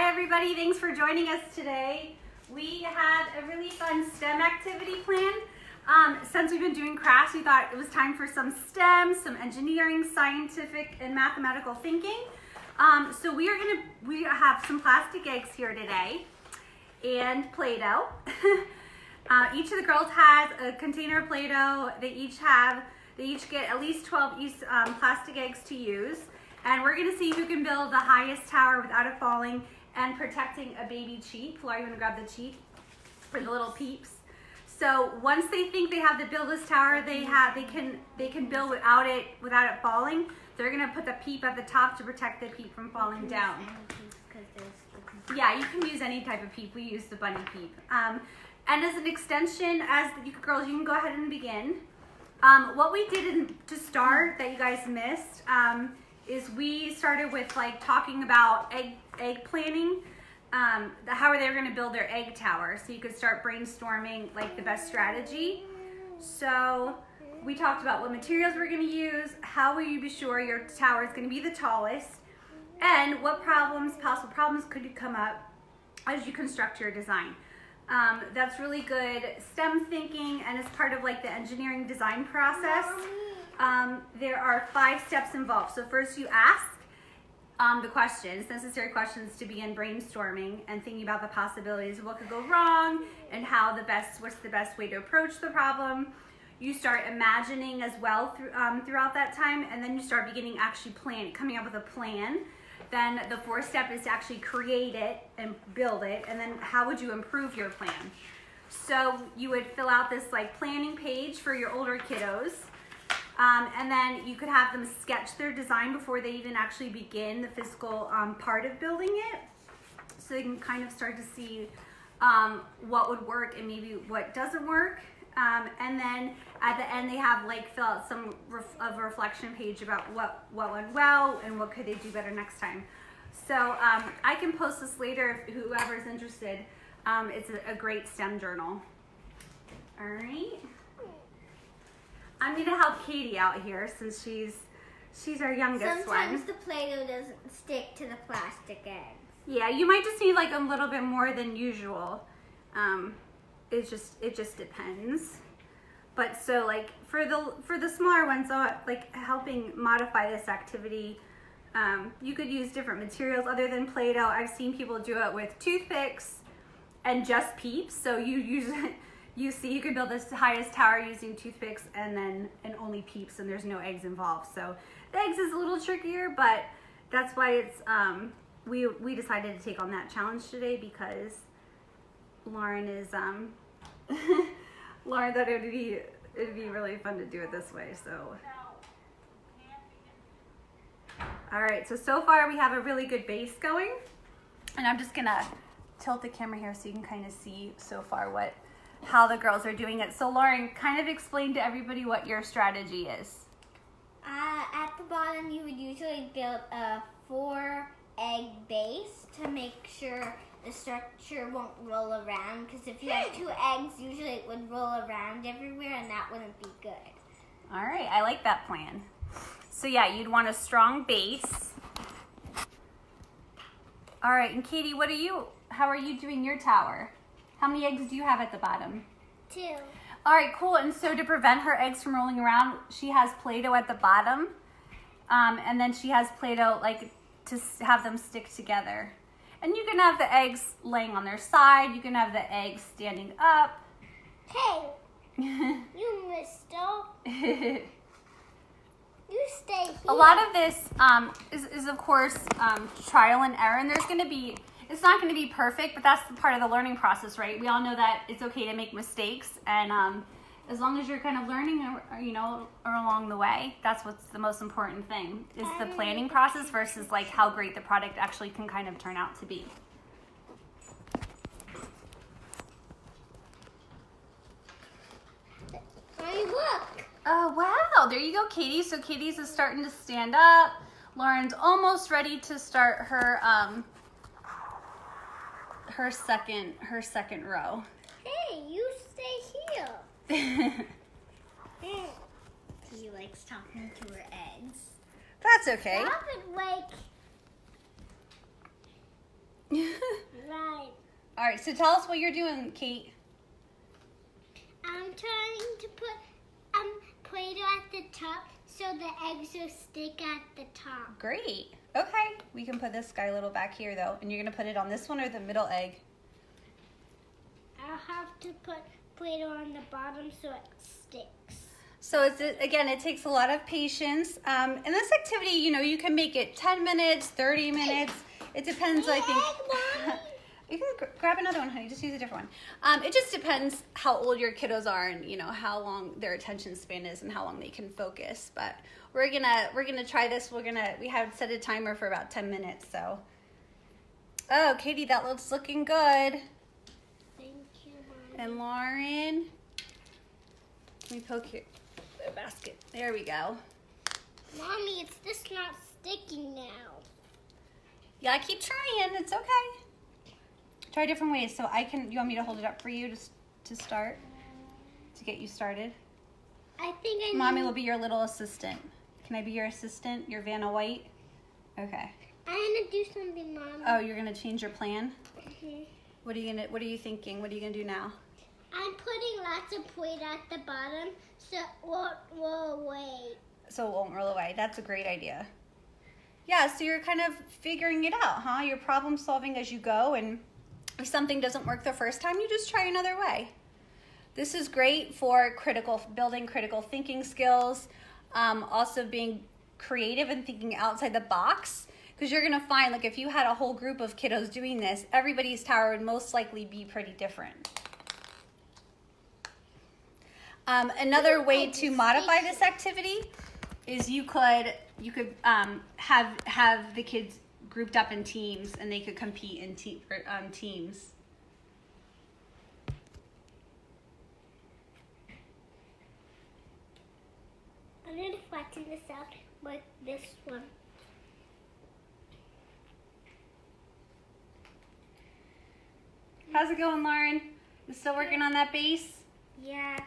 Hi everybody, thanks for joining us today. We had a really fun STEM activity planned. Since we've been doing crafts, we thought it was time for some STEM, some engineering, scientific, and mathematical thinking. So we have some plastic eggs here today and Play-Doh. Each of the girls has a container of Play-Doh. They each get at least 12 plastic eggs to use. And we're gonna see who can build the highest tower without it falling and protecting a baby cheep. Laura, you wanna grab the cheep for the little peeps? So once they think they have to build this tower, they can build without it falling. They're gonna put the peep at the top to protect the peep from falling down. Yeah, you can use any type of peep. We use the bunny peep. And as an extension, girls, you can go ahead and begin. What we did to start that you guys missed is we started with talking about egg planning, how they were going to build their egg tower, so you could start brainstorming the best strategy. So we talked about what materials we're going to use, how will you be sure your tower is going to be the tallest, and what possible problems could come up as you construct your design. That's really good STEM thinking, and it's part of the engineering design process. There are 5 steps involved. So first you ask the questions, necessary questions to begin brainstorming and thinking about the possibilities of what could go wrong and what's the best way to approach the problem. You start imagining as well throughout that time, and then you start coming up with a plan. Then the 4th step is to actually create it and build it, and then how would you improve your plan? So you would fill out this planning page for your older kiddos, and then you could have them sketch their design before they even actually begin the physical part of building it, so they can kind of start to see what would work and maybe what doesn't work. And then at the end, they have fill out some reflection page about what went well and what could they do better next time. So I can post this later if whoever's interested. It's a great STEM journal. All right. I'm gonna help Katie out here since she's our youngest one. Sometimes the Play-Doh doesn't stick to the plastic eggs. Yeah, you might just need a little bit more than usual. It just depends. But so for the smaller ones, helping modify this activity, you could use different materials other than Play-Doh. I've seen people do it with toothpicks and just peeps. So you can build this highest tower using toothpicks and only peeps, and there's no eggs involved. So the eggs is a little trickier, but that's why it's we decided to take on that challenge today because Lauren Lauren thought it'd be really fun to do it this way. So all right, so far we have a really good base going, and I'm just gonna tilt the camera here so you can kind of see so far how the girls are doing it. So Lauren, kind of explain to everybody what your strategy is. At the bottom, you would usually build a 4-egg base to make sure the structure won't roll around, because if you have 2 eggs, usually it would roll around everywhere, and that wouldn't be good. All right, I like that plan. So yeah, you'd want a strong base. All right, and Katie, how are you doing your tower? How many eggs do you have at the bottom? 2. All right, cool. And so to prevent her eggs from rolling around, she has Play-Doh at the bottom, and then she has Play-Doh to have them stick together. And you can have the eggs laying on their side. You can have the eggs standing up. Hey, you mister. You stay here. A lot of this is of course, trial and error. And it's not going to be perfect, but that's the part of the learning process, right? We all know that it's okay to make mistakes. And as long as you're kind of learning, or along the way, that's what's the most important thing, is the planning process versus how great the product actually can kind of turn out to be. Hey, look. Oh, wow. There you go, Katie. So Katie's is starting to stand up. Lauren's almost ready to start her second row. Hey, you stay here. She likes talking to her eggs. That's okay. Stop it, Right. All right, so tell us what you're doing, Kate. I'm trying to put Play-Doh at the top so the eggs will stick at the top. Great. Okay, we can put this guy a little back here though, and you're gonna put it on this one or the middle egg? I'll have to put Play-Doh on the bottom so it sticks. So again, it takes a lot of patience. And this activity, you can make it 10 minutes, 30 minutes. It depends, I think. You can grab another one, honey. Just use a different one. It just depends how old your kiddos are and how long their attention span is and how long they can focus. But we're gonna try this. We have set a timer for about 10 minutes. So, oh, Katie, that looks looking good. Thank you, Mom. And Lauren, let me poke your the basket. There we go. Mommy, it's just not sticking now. Yeah, keep trying. It's okay. Try different ways. So you want me to hold it up for you to start? To get you started? I think I Mommy will be your little assistant. Can I be your assistant? Your Vanna White? Okay. I'm gonna do something, Mom. Oh, you're gonna change your plan? Mhm. What are you thinking? What are you gonna do now? I'm putting lots of Play-Doh at the bottom so it won't roll away. So it won't roll away. That's a great idea. Yeah, so you're kind of figuring it out, huh? You're problem solving as you go, and if something doesn't work the first time, you just try another way. This is great for building critical thinking skills, also being creative and thinking outside the box, because you're gonna find, like, if you had a whole group of kiddos doing this, everybody's tower would most likely be pretty different. Another way to modify this activity is you could have the kids grouped up in teams, and they could compete in teams. I'm going to flatten this out with this one. How's it going, Lauren? You still working on that base? Yeah.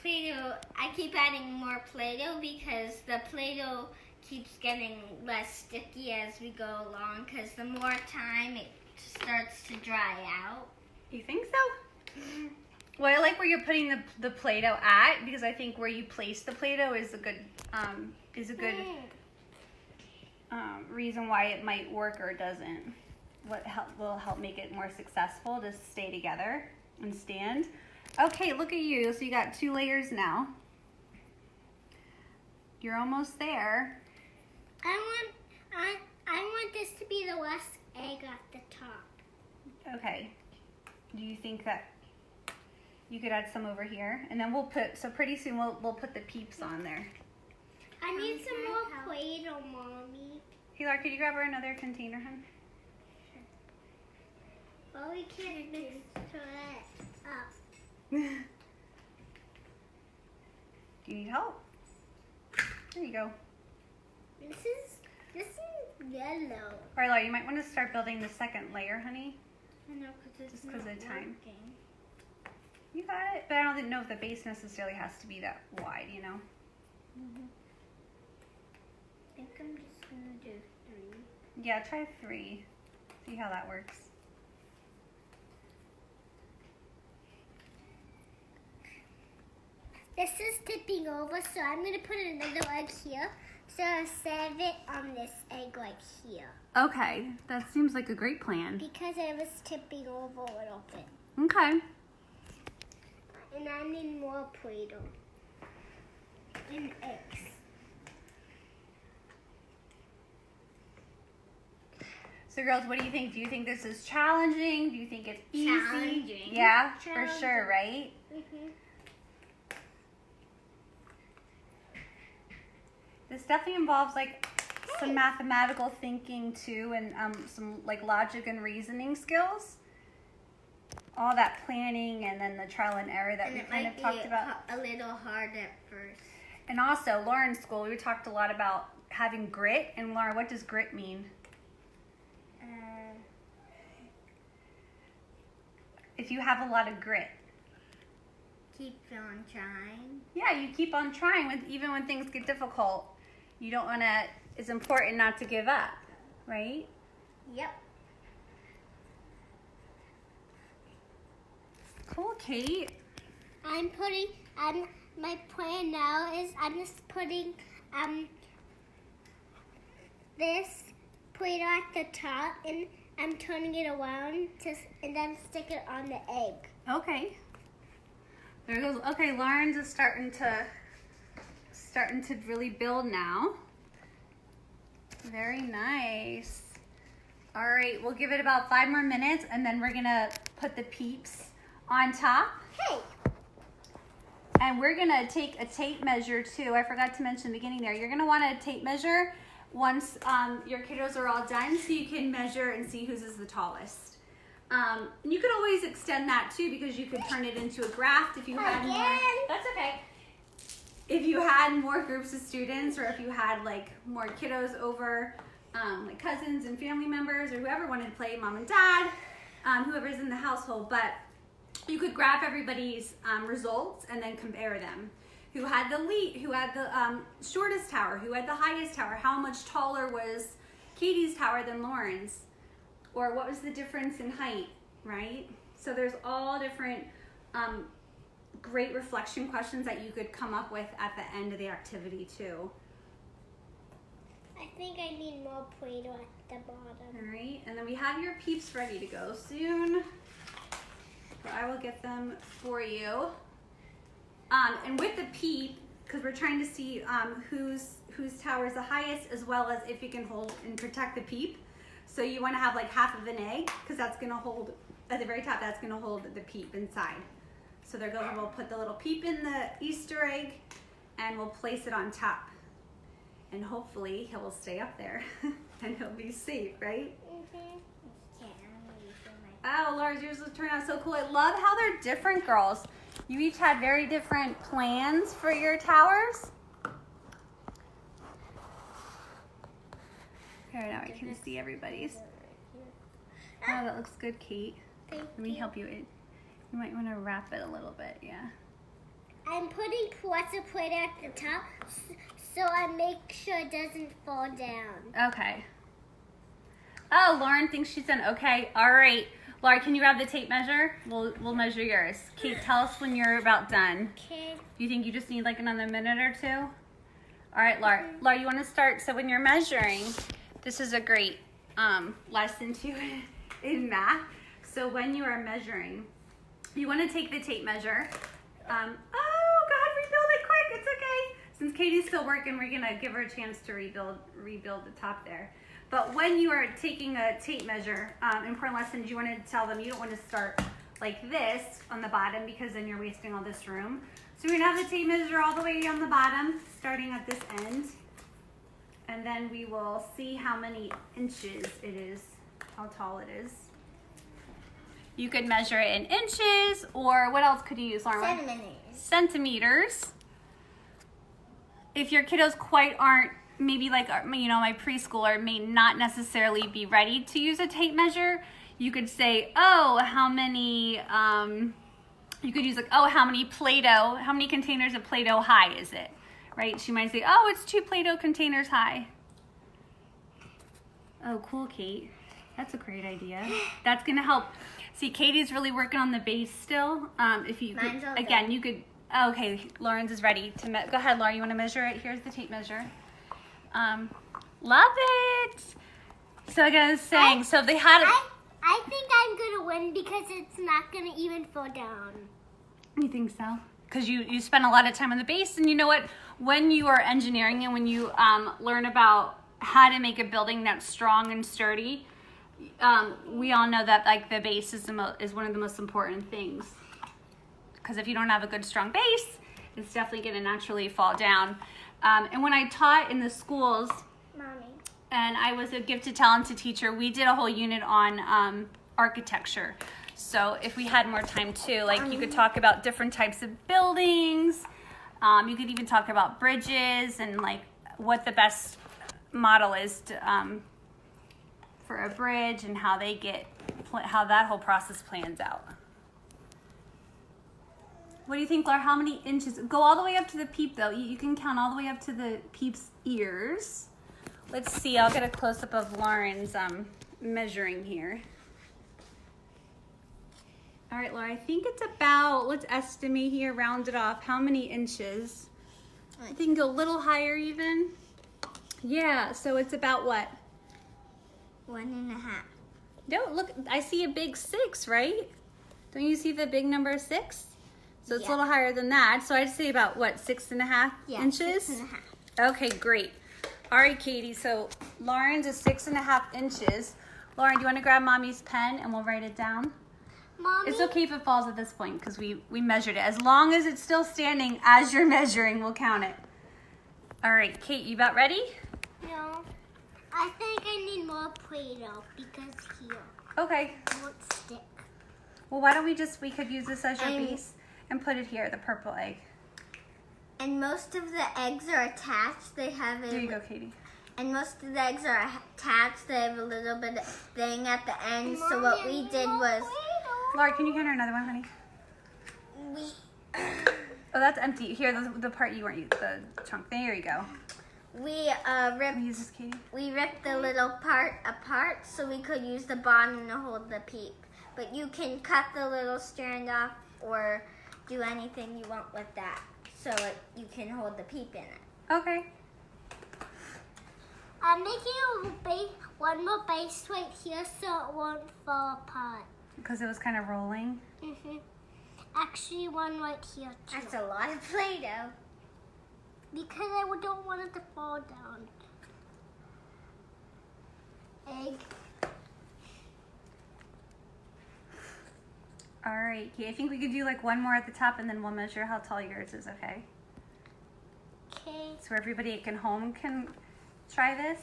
Play-Doh, I keep adding more Play-Doh because the Play-Doh keeps getting less sticky as we go along, because the more time it starts to dry out. You think so? Well, I like where you're putting the Play-Doh at, because I think where you place the Play-Doh is a good reason why it might work or doesn't. What will help make it more successful to stay together and stand. Okay, look at you. So you got 2 layers now. You're almost there. I want this to be the last egg at the top. Okay. Do you think that you could add some over here? And then pretty soon we'll put the peeps on there. I need some more Play-Doh, Mommy. Hey, Laura, could you grab her another container, hon? Well, we can't mix it up. Do you need help? There you go. This is yellow. All right, Laura, you might want to start building the second layer, honey. I know, because Just because of time. You got it, but I don't know if the base necessarily has to be that wide, I think I'm just going to do 3. Yeah, try 3. See how that works. This is tipping over, so I'm going to put another egg here. So I'll set it on this egg like here. Okay, that seems like a great plan. Because it was tipping over a little bit. Okay. And I need more Play-Doh. And eggs. So girls, what do you think? Do you think this is challenging? Do you think it's easy? Challenging. Yeah, for Challenging. sure, right? Mm-hmm. This definitely involves like some mathematical thinking too, and some like logic and reasoning skills. All that planning and then the trial and error that we kind of talked about. A little hard at first. And also, Lauren's school, we talked a lot about having grit. And Lauren, what does grit mean? If you have a lot of grit. Keep on trying. Yeah, you keep on trying even when things get difficult. You don't want to, it's important not to give up, right? Yep. Cool, Kate. My plan now is I'm just putting this Play-Doh at the top, and I'm turning it around and then stick it on the egg. Okay. There it goes. Okay, Lauren's is starting to really build now. Very nice. All right, we'll give it about 5 more minutes, and then we're gonna put the peeps on top. Hey. And we're gonna take a tape measure too. I forgot to mention in the beginning there. You're gonna want a tape measure once your kiddos are all done, so you can measure and see whose is the tallest. You could always extend that too, because you could turn it into a graph if you had more. That's okay. If you had more groups of students, or if you had like more kiddos over, like cousins and family members, or whoever wanted to play, mom and dad, whoever's in the household. But you could graph everybody's results and then compare them. Who had the shortest tower? Who had the highest tower? How much taller was Katie's tower than Lauren's? Or what was the difference in height, right? So there's all different great reflection questions that you could come up with at the end of the activity too. I think I need more Play-Doh at the bottom. All right, and then we have your peeps ready to go soon. So I will get them for you. And with the peep, because we're trying to see whose tower is the highest, as well as if you can hold and protect the peep. So you want to have like half of an egg, because that's going to hold, at the very top, that's going to hold the peep inside. So we'll put the little peep in the Easter egg, and we'll place it on top. And hopefully he will stay up there, and he'll be safe, right? Oh, Laura, yours will turn out so cool. I love how they're different, girls. You each had very different plans for your towers. Here, now I can see everybody's. Oh, that looks good, Kate. Let me help you. You might want to wrap it a little bit, yeah. I'm putting lots of Play-Doh at the top, so I make sure it doesn't fall down. Okay. Oh, Lauren thinks she's done. Okay, all right. Laura, can you grab the tape measure? We'll measure yours. Kate, tell us when you're about done. Okay. Do you think you just need like another minute or two? All right, Laura. Laura, you want to start? So when you're measuring, this is a great lesson too in math. So when you are measuring, you want to take the tape measure. Oh God, rebuild it quick. It's okay. Since Katie's still working, we're gonna give her a chance to rebuild the top there. But when you are taking a tape measure, important lessons, you want to tell them you don't want to start like this on the bottom, because then you're wasting all this room. So we're gonna have the tape measure all the way on the bottom, starting at this end. And then we will see how many inches it is, how tall it is. You could measure it in inches, or what else could you use, Lauren? Centimeters. If your kiddos aren't, maybe like, my preschooler may not necessarily be ready to use a tape measure, you could say, oh, how many, you could use like, oh, how many Play-Doh, how many containers of Play-Doh high is it? Right? She might say, oh, it's 2 Play-Doh containers high. Oh, cool, Kate. That's a great idea. That's gonna help. See, Katie's really working on the base still. If you could, again, you could. Oh, okay, Lauren's is ready to. Go ahead, Lauren. You want to measure it? Here's the tape measure. Love it. So like I was saying, so they had. I think I'm gonna win because it's not gonna even fall down. You think so? Because you spend a lot of time on the base, and you know what? When you are engineering and when you learn about how to make a building that's strong and sturdy, we all know that like the base is one of the most important things. Because if you don't have a good strong base, it's definitely going to naturally fall down. And when I taught in the schools, Mommy. And I was a gifted talented teacher, we did a whole unit on architecture. So if we had more time too, like you could talk about different types of buildings. You could even talk about bridges and like what the best model is to, for a bridge and how that whole process plans out. What do you think, Laura? How many inches? Go all the way up to the peep though. You can count all the way up to the peep's ears. Let's see, I'll get a close-up of Lauren's measuring here. All right, Laura, I think it's about, let's estimate here, round it off. How many inches? I think a little higher even. Yeah, so it's about what? 1.5. No, look, I see a big 6, right? Don't you see the big number 6? So it's a little higher than that. So I'd say about what, 6.5 inches? 6.5. Okay, great. All right, Katie, so Lauren's is 6.5 inches. Lauren, do you want to grab Mommy's pen and we'll write it down? Mommy? It's okay if it falls at this point because we measured it. As long as it's still standing as you're measuring, we'll count it. All right, Kate, you about ready? No. I think I need more Play-Doh because here Okay. it won't stick. Well, why don't we could use this as your base and put it here, the purple egg. And most of the eggs are attached. They have There you go, Katie. And most of the eggs are attached. They have a little bit of thing at the end. So what we did was Laura, can you hand her another one, honey? we Oh, that's empty. Here, the part you weren't using, the chunk. There you go. we Can we ripped use this, Katie? the little part apart so we could use the bottom to hold the peep. But you can cut the little strand off or do anything you want with that, so you can hold the peep in it. Okay. I'm making one more base right here so it won't fall apart. Because it was kind of rolling. Actually, one right here too. That's a lot of Play-Doh. Because I don't want it to fall down. Egg. All right, Kate. I think we could do like one more at the top and then we'll measure how tall yours is, okay? Okay. So everybody at home can try this.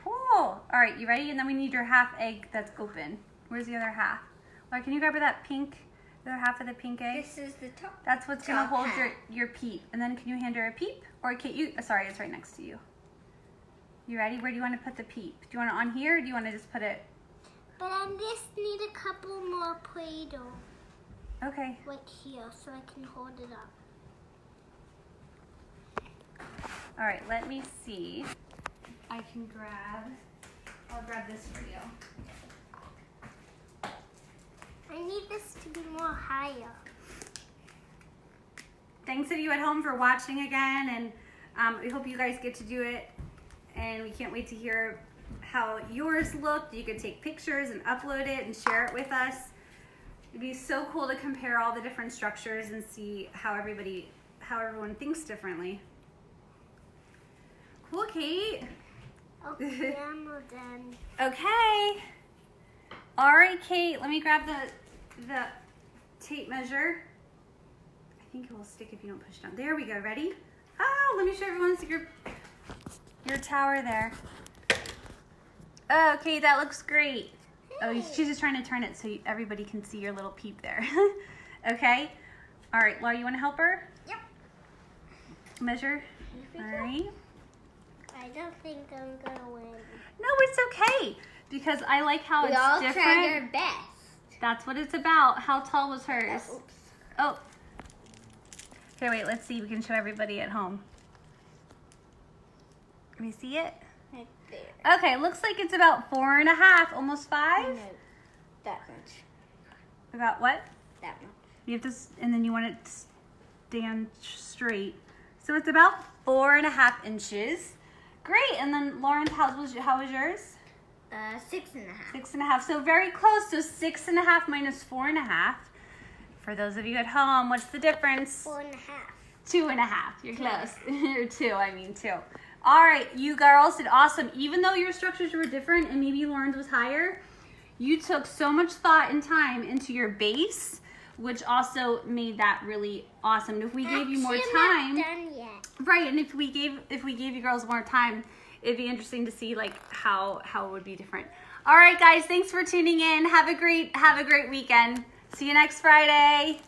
Cool. All right, you ready? And then we need your half egg that's open. Where's the other half? Laura, can you grab her that pink, the other half of the pink egg? This is the top. That's what's gonna top hold half. your peep. And then can you hand her a peep? Or Kate, sorry, it's right next to you. You ready? Where do you want to put the peep? Do you want it on here or do you want to just put it? But I just need a couple more Play-Doh Okay. right here so I can hold it up. All right, let me see. I'll grab this for you. I need this to be more higher. Thanks to you at home for watching again, and we hope you guys get to do it. And we can't wait to hear how yours looked. You could take pictures and upload it and share it with us. It'd be so cool to compare all the different structures and see how everyone thinks differently. Cool, Kate. Okay, I'm all done. Okay. All right, Kate. Let me grab the tape measure. I think it will stick if you don't push it down. There we go. Ready? Oh, let me show everyone your tower there. Okay, that looks great. Oh, she's just trying to turn it so everybody can see your little peep there. Okay. All right, Laura, you want to help her? Yep. Measure. All right. I don't think I'm gonna win. No, it's okay because I like how it's all different. tried our best. That's what it's about. How tall was hers? Oops. Oh. Here, wait. Let's see. We can show everybody at home. Can you see it? Right there. Okay, looks like it's about 4.5, almost 5. No, that much. About what? That much. You have to, and then you want it to stand straight. So it's about 4.5 inches. Great. And then Lauren, how was yours? 6.5. 6.5. So very close. So 6.5 minus 4.5. For those of you at home, what's the difference? 4.5. 2.5. You're close. Or 2. I mean 2. All right, you girls did awesome. Even though your structures were different and maybe Lauren's was higher, you took so much thought and time into your base, which also made that really awesome. And if we gave you more time, I'm not done yet. right? And if we gave you girls more time, it'd be interesting to see like how it would be different. All right, guys, thanks for tuning in. Have a great weekend. See you next Friday.